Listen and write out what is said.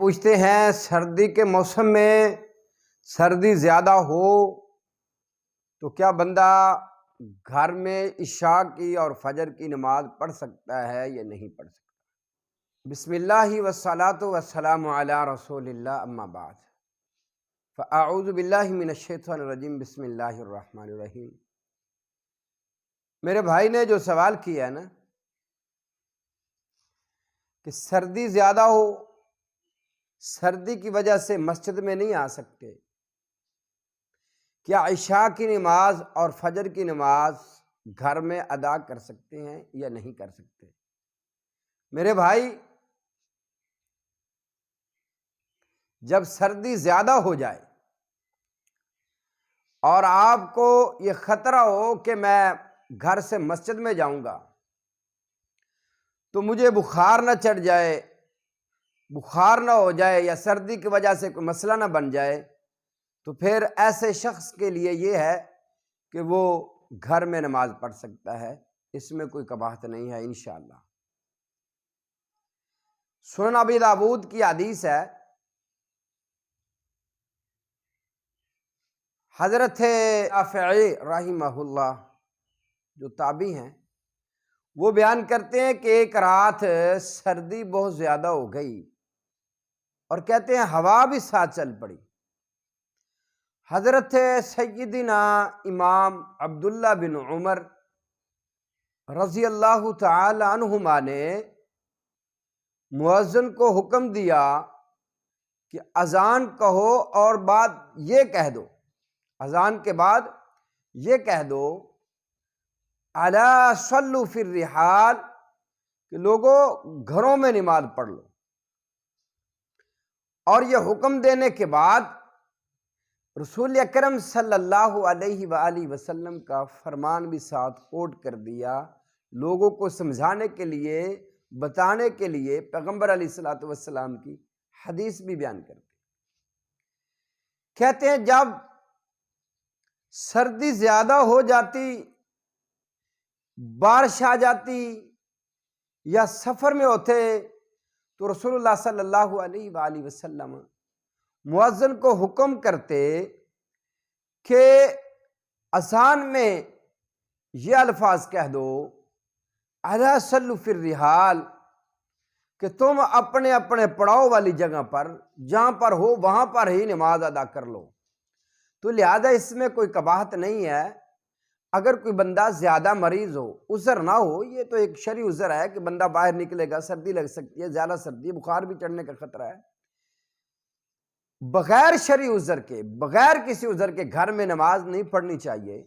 پوچھتے ہیں سردی کے موسم میں سردی زیادہ ہو تو کیا بندہ گھر میں عشاء کی اور فجر کی نماز پڑھ سکتا ہے یا نہیں پڑھ سکتا؟ بسم اللہ والصلاۃ والسلام علی رسول اللہ، اما بعد فاعوذ باللہ من الشیطان الرجیم، بسم اللہ الرحمن الرحیم۔ میرے بھائی نے جو سوال کیا ہے نا کہ سردی زیادہ ہو، سردی کی وجہ سے مسجد میں نہیں آ سکتے، کیا عشاء کی نماز اور فجر کی نماز گھر میں ادا کر سکتے ہیں یا نہیں کر سکتے؟ میرے بھائی، جب سردی زیادہ ہو جائے اور آپ کو یہ خطرہ ہو کہ میں گھر سے مسجد میں جاؤں گا تو مجھے بخار نہ چڑھ جائے، بخار نہ ہو جائے یا سردی کی وجہ سے کوئی مسئلہ نہ بن جائے، تو پھر ایسے شخص کے لیے یہ ہے کہ وہ گھر میں نماز پڑھ سکتا ہے، اس میں کوئی قباحت نہیں ہے انشاءاللہ۔ سنن ابی داؤد کی حدیث ہے، حضرت رافعی رحمہ اللہ جو تابعی ہیں وہ بیان کرتے ہیں کہ ایک رات سردی بہت زیادہ ہو گئی اور کہتے ہیں ہوا بھی ساتھ چل پڑی۔ حضرت سیدنا امام عبداللہ بن عمر رضی اللہ تعالی عنہما نے مؤذن کو حکم دیا کہ اذان کہو اور بعد یہ کہہ دو، اذان کے بعد یہ کہہ دو الا صلوا فی الرحال، کہ لوگوں گھروں میں نماز پڑھ لو۔ اور یہ حکم دینے کے بعد رسول اکرم صلی اللہ علیہ وآلہ وسلم کا فرمان بھی ساتھ کوٹ کر دیا، لوگوں کو سمجھانے کے لیے، بتانے کے لیے پیغمبر علیہ الصلوۃ والسلام کی حدیث بھی بیان کرتے۔ کہتے ہیں جب سردی زیادہ ہو جاتی، بارش آ جاتی یا سفر میں ہوتے تو رسول اللہ صلی اللہ علیہ وآلہ وسلم مؤذن کو حکم کرتے کہ اذان میں یہ الفاظ کہہ دو الا صلوا فی الرحال، کہ تم اپنے اپنے پڑاؤ والی جگہ پر جہاں پر ہو وہاں پر ہی نماز ادا کر لو۔ تو لہذا اس میں کوئی قباحت نہیں ہے۔ اگر کوئی بندہ زیادہ مریض ہو، عذر نہ ہو، یہ تو ایک شرعی عذر ہے کہ بندہ باہر نکلے گا، سردی لگ سکتی ہے، زیادہ سردی، بخار بھی چڑھنے کا خطرہ ہے، بغیر شرعی عذر کے، بغیر کسی عذر کے گھر میں نماز نہیں پڑھنی چاہیے۔